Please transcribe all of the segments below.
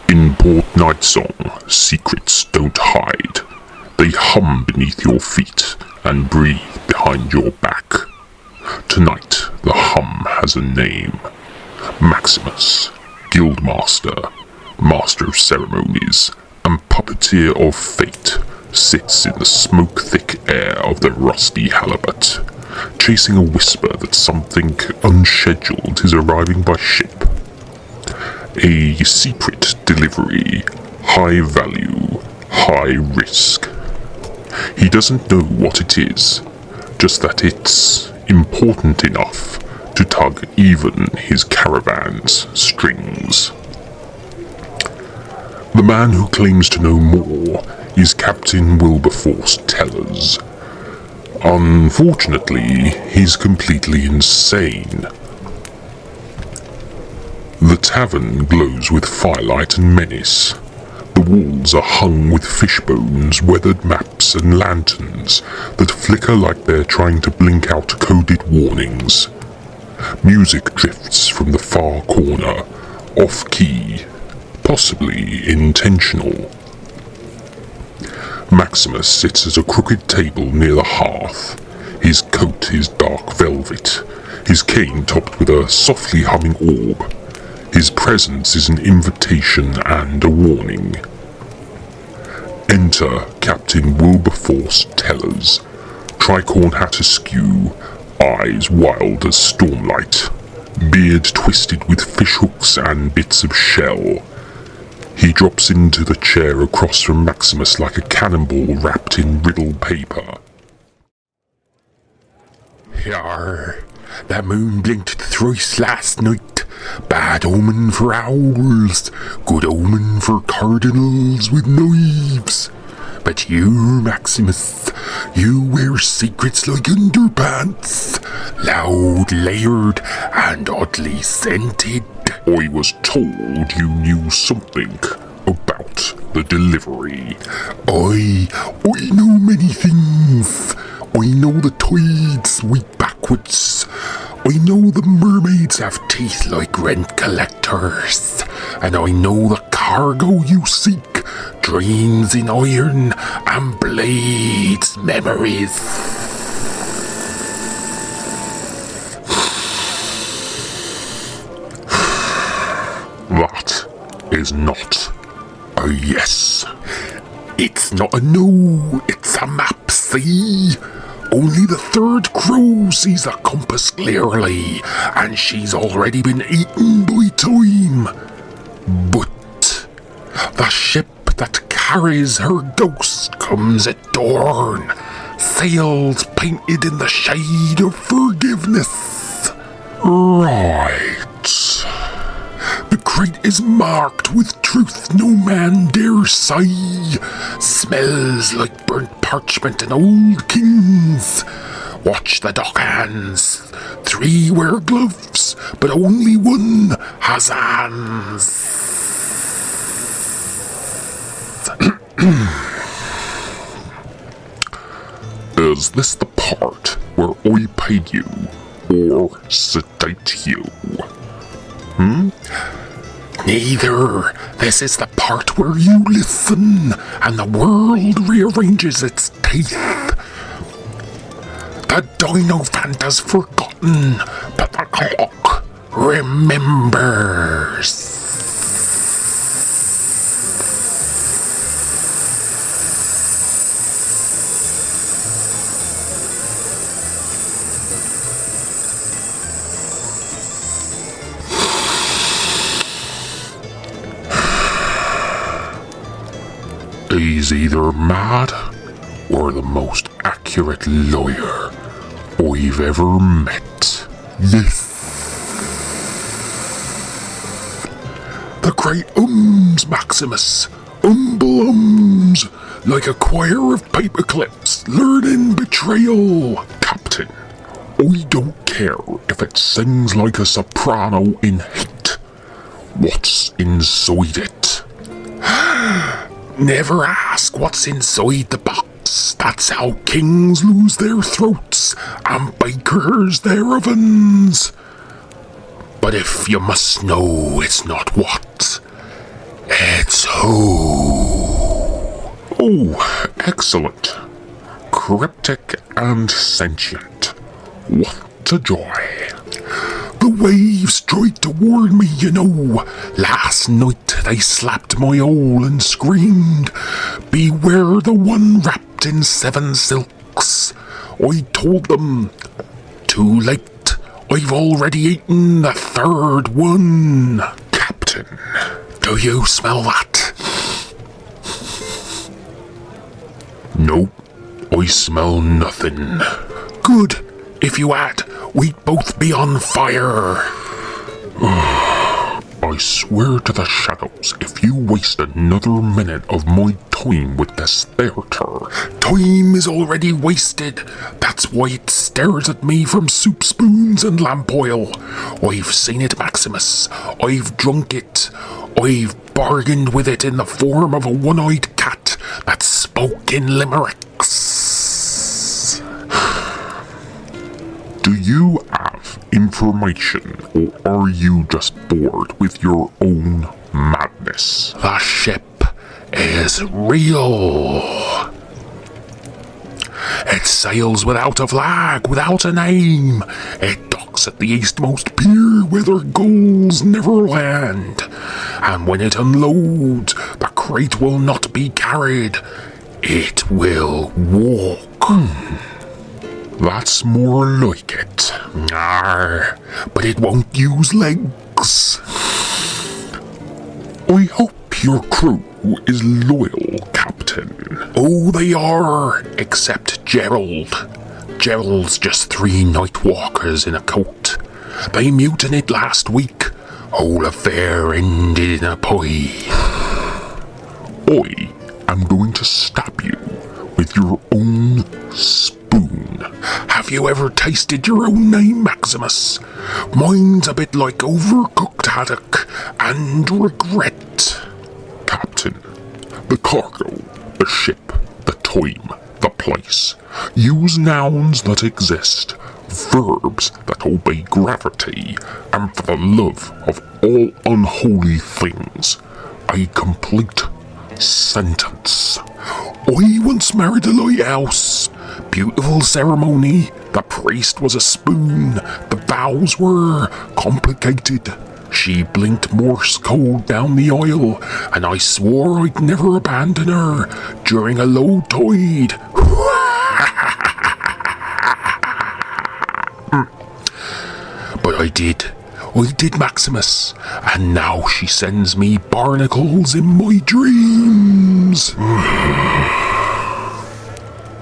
In Port Nightsong, secrets don't hide. They hum beneath your feet and breathe behind your back. Tonight, the hum has a name. Maximus, Guildmaster, Master of Ceremonies, and Puppeteer of Fate, sits in the smoke-thick air of the Rusty Halibut, chasing a whisper that something unscheduled is arriving by ship. A secret delivery, high value, high risk. He doesn't know what it is, just that it's important enough to tug even his caravan's strings. The man who claims to know more is Captain Wilberforce Tellers. Unfortunately, he's completely insane. The tavern glows with firelight and menace. The walls are hung with fish bones, weathered maps and lanterns that flicker like they're trying to blink out coded warnings. Music drifts from the far corner, off-key, possibly intentional. Maximus sits at a crooked table near the hearth. His coat is dark velvet, his cane topped with a softly humming orb. His presence is an invitation and a warning. Enter Captain Wilberforce Tellers, tricorn hat askew, eyes wild as stormlight, beard twisted with fishhooks and bits of shell. He drops into the chair across from Maximus like a cannonball wrapped in riddle paper. Yar, the moon blinked thrice last night. Bad omen for owls, good omen for cardinals with knives. But you, Maximus, you wear secrets like underpants, loud, layered, and oddly scented. I was told you knew something about the delivery. I know many things. I know the tides sweep backwards. I know the mermaids have teeth like rent collectors. And I know the cargo you seek dreams in iron and blades memories. That is not a yes. It's not a no, it's a map, see? Only the third crow sees the compass clearly, and she's already been eaten by time. But the ship that carries her ghost comes at dawn, sails painted in the shade of forgiveness. Right. The crate is marked with truth no man dare say. Smells like burnt parchment and old kings. Watch the dock hands. 3 wear gloves, but only one has hands. Is this the part where I paid you or sedate you? Neither. This is the part where you listen and the world rearranges its teeth. The Dino Fanta's forgotten, but the clock remembers. He's either mad or the most accurate lawyer I've ever met. Yes. The crate Maximus. Ums, like a choir of paper clips, learning betrayal. Captain, I don't care if it sings like a soprano in hate. What's inside it? Never ask what's inside the box. That's how kings lose their throats and bakers their ovens. But if you must know, it's not what. It's who? Oh, excellent. Cryptic and sentient. What a joy. The waves tried to warn me, you know. Last night they slapped my hole and screamed, "Beware the one wrapped in 7 silks." I told them, too late, I've already eaten the 3rd one. Captain, Do you smell that? no, I smell nothing. Good. If you had, we'd both be on fire. I swear to the shadows, if you waste another minute of my time with this theater... Time is already wasted. That's why it stares at me from soup spoons and lamp oil. I've seen it, Maximus. I've drunk it. I've bargained with it in the form of a one-eyed cat that spoke in limericks. Do you have information, or are you just bored with your own madness? The ship is real. It sails without a flag, without a name. It docks at the eastmost pier where their gulls never land. And when it unloads, the crate will not be carried. It will walk. That's more like it. Arr, but it won't use legs. I hope your crew is loyal, Captain. Oh, they are, except Gerald. Gerald's just 3 night walkers in a coat. They mutinied last week. Whole affair ended in a pie. I am going to stab you with your own spoon. Have you ever tasted your own name, Maximus? Mine's a bit like overcooked haddock and regret. Captain, the cargo, the ship, the time, the place. Use nouns that exist, verbs that obey gravity, and for the love of all unholy things, a complete sentence. I once married a lighthouse. Beautiful ceremony. The priest was a spoon. The vows were complicated. She blinked Morse code down the aisle, and I swore I'd never abandon her during a low tide. But I did, Maximus, and now she sends me barnacles in my dreams.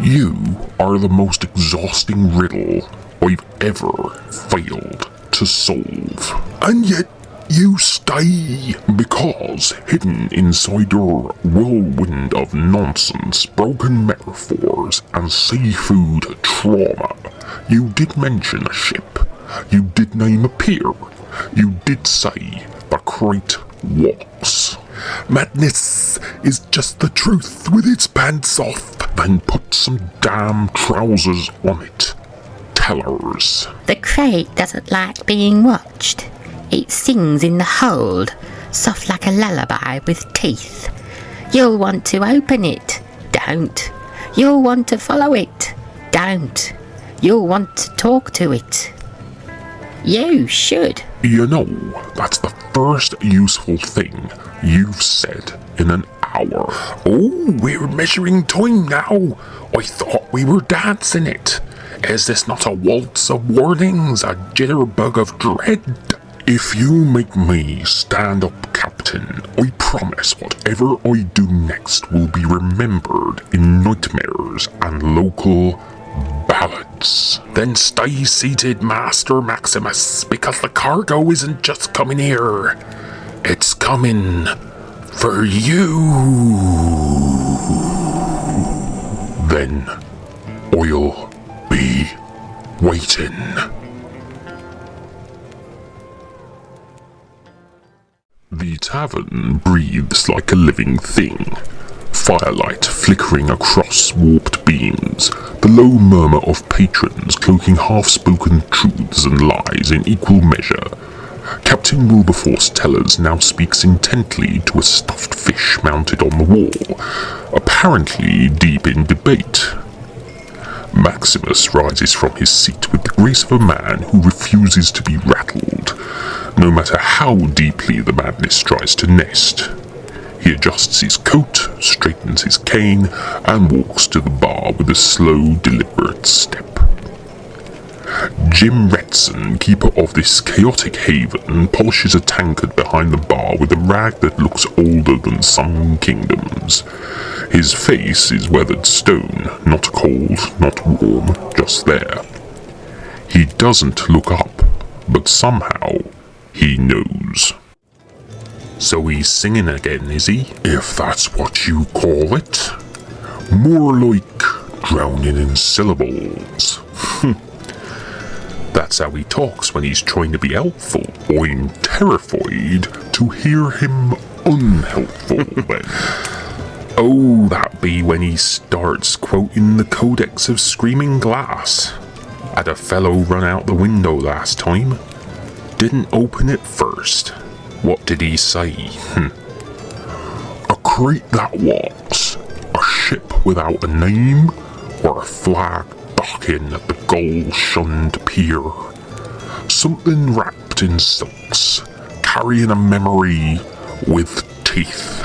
You are the most exhausting riddle I've ever failed to solve. And yet you stay. Because hidden inside your whirlwind of nonsense, broken metaphors, and seafood trauma, you did mention a ship. You did name a pier. You did say the crate walks. Madness is just the truth with its pants off. Then put some damn trousers on it. Tellers. The crate doesn't like being watched. It sings in the hold, soft like a lullaby with teeth. You'll want to open it. Don't. You'll want to follow it. Don't. You'll want to talk to it. You should. You know, that's the first useful thing you've said in an hour. Oh, we're measuring time now. I thought we were dancing it. Is this not a waltz of warnings, a jitterbug of dread? If you make me stand up, Captain, I promise whatever I do next will be remembered in nightmares and local ballads. Then stay seated, Master Maximus, because the cargo isn't just coming here. It's coming for you. Then I'll be waiting. The tavern breathes like a living thing. Firelight flickering across warped beams, the low murmur of patrons cloaking half-spoken truths and lies in equal measure, Captain Wilberforce Tellers now speaks intently to a stuffed fish mounted on the wall, apparently deep in debate. Maximus rises from his seat with the grace of a man who refuses to be rattled, no matter how deeply the madness tries to nest. He adjusts his coat, straightens his cane, and walks to the bar with a slow, deliberate step. Jim Retson, keeper of this chaotic haven, polishes a tankard behind the bar with a rag that looks older than some kingdoms. His face is weathered stone, not cold, not warm, just there. He doesn't look up, but somehow he knows. So he's singing again, is he? If that's what you call it. More like drowning in syllables. That's how he talks when he's trying to be helpful. I'm terrified to hear him unhelpful then. Oh, that be when he starts quoting the Codex of Screaming Glass. Had a fellow run out the window last time. Didn't open it first. What did he say? A crate that walks, a ship without a name, or a flag docking at the goal-shunned pier. Something wrapped in silks, carrying a memory with teeth.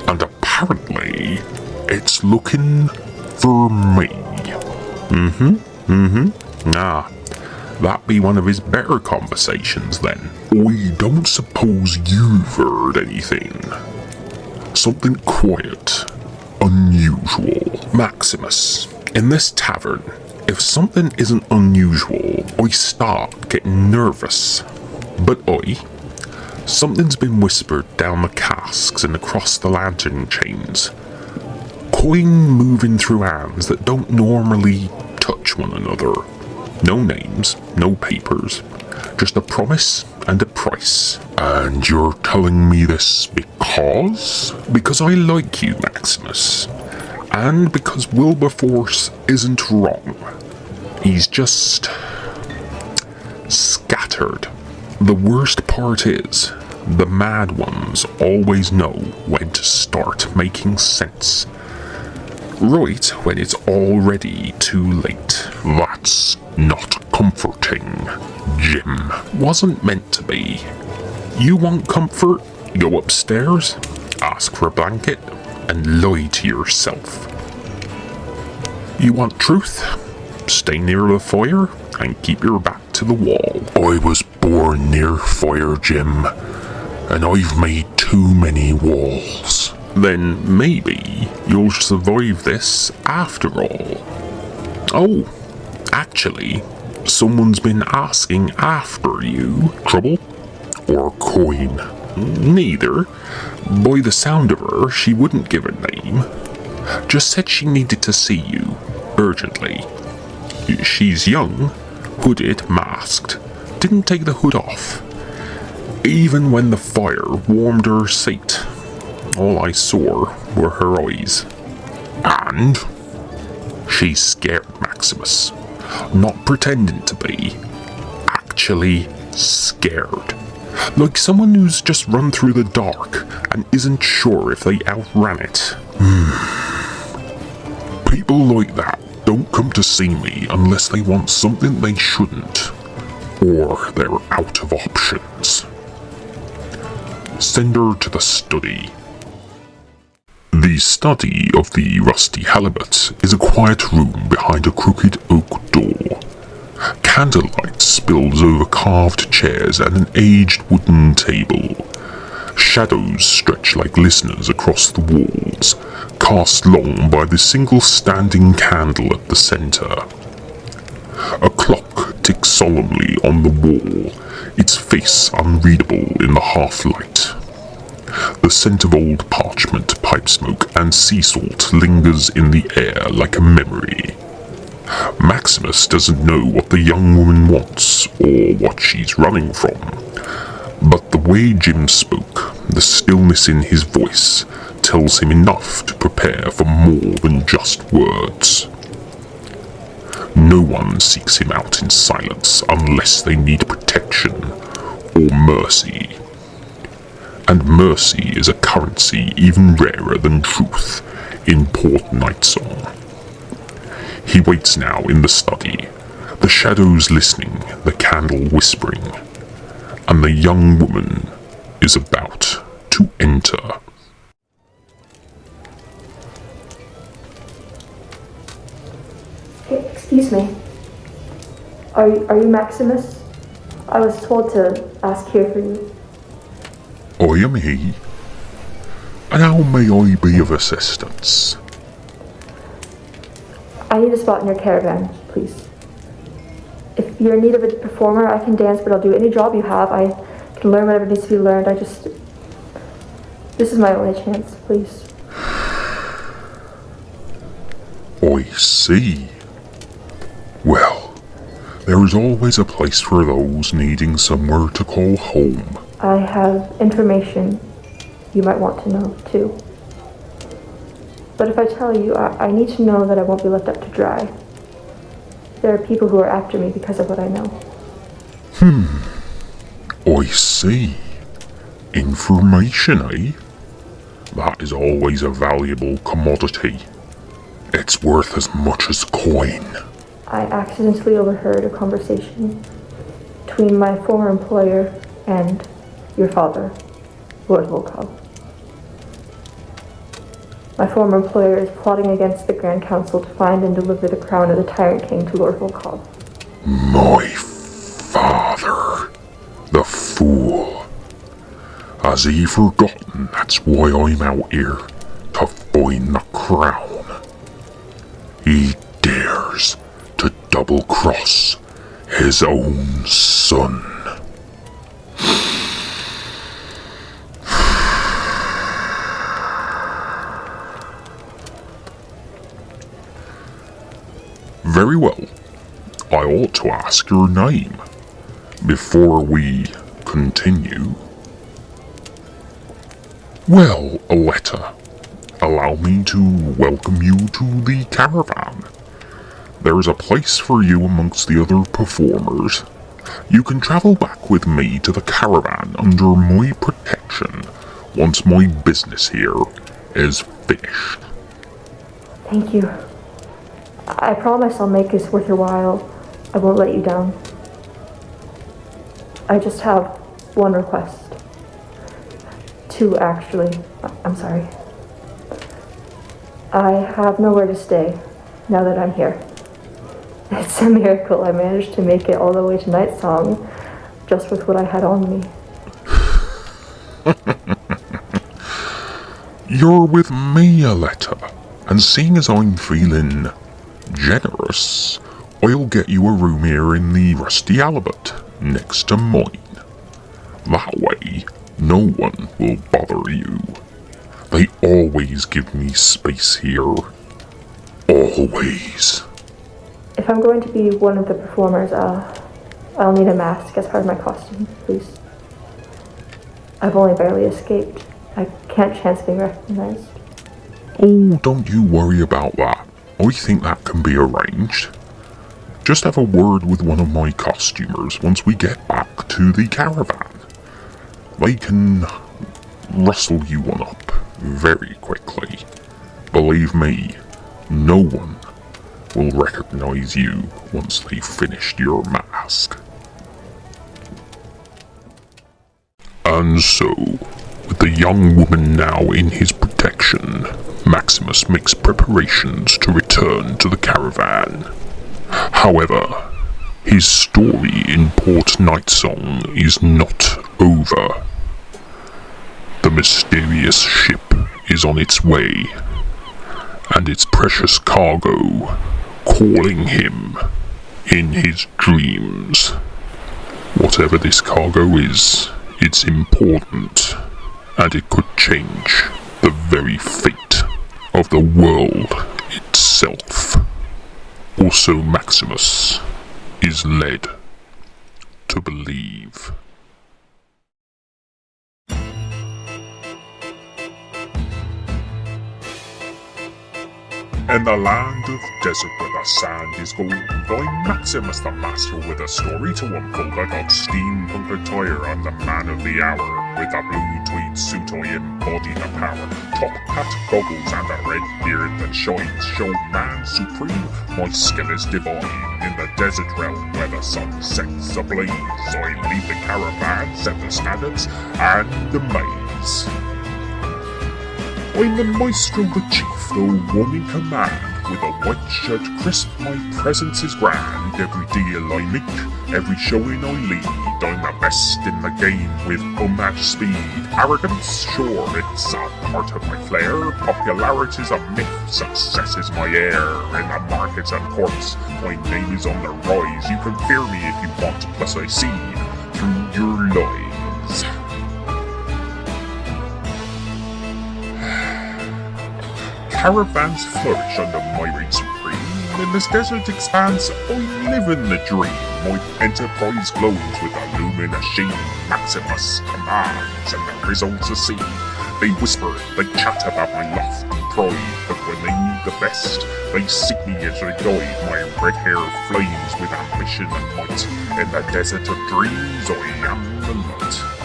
And apparently, it's looking for me. Ah, that be one of his better conversations then. I don't suppose you've heard anything. Something quiet, unusual. Maximus, in this tavern, if something isn't unusual, I start getting nervous. But something's been whispered down the casks and across the lantern chains. Coin moving through hands that don't normally touch one another. No names, no papers, just a promise and a price. And you're telling me this because? Because I like you, Maximus. And because Wilberforce isn't wrong. He's just scattered. The worst part is, the mad ones always know when to start making sense. Right when it's already too late. That's not comforting, Jim. Wasn't meant to be. You want comfort? Go upstairs, ask for a blanket, and lie to yourself. You want truth? Stay near the fire and keep your back to the wall. I was born near fire, Jim, and I've made too many walls. Then maybe you'll survive this after all. Oh, actually, someone's been asking after you. Trouble? Or coin? Neither. By the sound of her, she wouldn't give a name. Just said she needed to see you, urgently. She's young, hooded, masked, didn't take the hood off. Even when the fire warmed her seat, all I saw were her eyes. And? She's scared, Maximus. Not pretending to be. Actually scared. Like someone who's just run through the dark and isn't sure if they outran it. People like that don't come to see me unless they want something they shouldn't. Or they're out of options. Send her to the study. The study of the Rusty Halibut is a quiet room behind a crooked oak door. Candlelight spills over carved chairs and an aged wooden table. Shadows stretch like listeners across the walls, cast long by the single standing candle at the center. A clock ticks solemnly on the wall, its face unreadable in the half-light. The scent of old parchment, pipe smoke, and sea salt lingers in the air like a memory. Maximus doesn't know what the young woman wants, or what she's running from. But the way Jim spoke, the stillness in his voice, tells him enough to prepare for more than just words. No one seeks him out in silence unless they need protection, or mercy. And mercy is a currency even rarer than truth in Port Nightsong. He waits now in the study, the shadows listening, the candle whispering, and the young woman is about to enter. Excuse me. Are you Maximus? I was told to ask here for you. I am he. And how may I be of assistance? I need a spot in your caravan, please. If you're in need of a performer, I can dance, but I'll do any job you have. I can learn whatever needs to be learned. This is my only chance, please. I see. Well, there is always a place for those needing somewhere to call home. I have information you might want to know, too. But if I tell you, I need to know that I won't be left up to dry. There are people who are after me because of what I know. I see. Information, eh? That is always a valuable commodity. It's worth as much as coin. I accidentally overheard a conversation between my former employer and your father, Lord Volkov. My former employer is plotting against the Grand Council to find and deliver the crown of the Tyrant King to Lord Volkov. My father, the fool. Has he forgotten that's why I'm out here, to find the crown? He dares to double-cross his own son. Very well. I ought to ask your name before we continue. Well, Aleta, allow me to welcome you to the Caravan. There is a place for you amongst the other performers. You can travel back with me to the Caravan under my protection once my business here is finished. Thank you. I promise I'll make this worth your while. I won't let you down. I just have one request. Two, actually. I'm sorry. I have nowhere to stay now that I'm here. It's a miracle I managed to make it all the way to Nightsong just with what I had on me. You're with me, Aleta, and seeing as I'm feeling generous, I'll get you a room here in the Rusty Halibut next to mine. That way, no one will bother you. They always give me space here. Always. If I'm going to be one of the performers, I'll need a mask as part of my costume, please. I've only barely escaped. I can't chance being recognized. Oh, don't you worry about that. I think that can be arranged. Just have a word with one of my costumers once we get back to the Caravan. They can rustle you one up very quickly. Believe me, no one will recognize you once they've finished your mask. And so, with the young woman now in his protection, Maximus makes preparations to return to the Caravan. However, his story in Port Nightsong is not over. The mysterious ship is on its way, and its precious cargo calling him in his dreams. Whatever this cargo is, it's important, and it could change the very fate of the world itself. Also, Maximus is led to believe. In the land of desert weather, the sand is gold. I'm Maximus the Master with a story to unfold. I got steampunk attire, I'm the man of the hour. With a blue tweed suit I embody the power. Top hat, goggles and a red beard that shines. Show man supreme, my skill is divine. In the desert realm where the sun sets ablaze, I lead the caravan, set the standards and amaze. I'm the maestro, the chief, the one in command. With a white shirt crisp, my presence is grand. Every deal I make, every showing I lead, I'm the best in the game with unmatched speed. Arrogance, sure, it's a part of my flair. Popularity's a myth, success is my air. In the markets and courts, my name is on the rise. You can fear me if you want, plus I see through your lies. Caravans flourish under my reign supreme. In this desert expanse, I live in the dream. My enterprise glows with illumination. Maximus commands, and the results are seen. They whisper, they chat about my lofty pride, but when they need the best, they seek me as a guide. My red hair flames with ambition and might. In the desert of dreams, I am the light.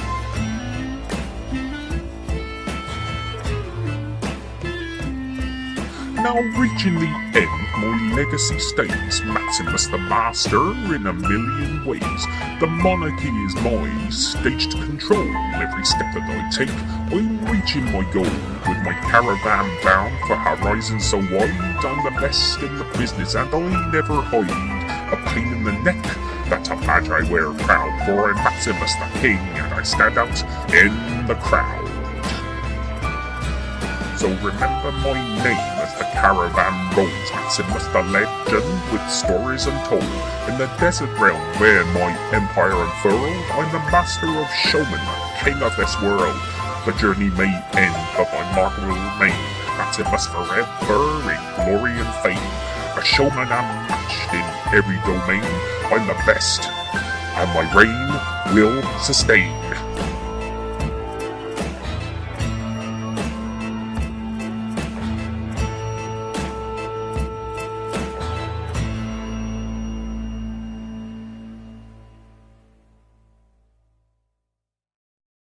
Now reaching the end, my legacy stays. Maximus the Master in a million ways. The monarchy is my stage to control. Every step that I take, I'm reaching my goal. With my caravan bound for horizons so wide, I'm the best in the business and I never hide. A pain in the neck, that's a badge I wear proud. For I'm Maximus the King and I stand out in the crowd. So remember my name as the caravan rolls. Maximus the legend with stories untold. In the desert realm where my empire unfurled, I'm the master of showman, the king of this world. The journey may end, but my mark will remain. Maximus forever in glory and fame. A showman unmatched in every domain. I'm the best, and my reign will sustain.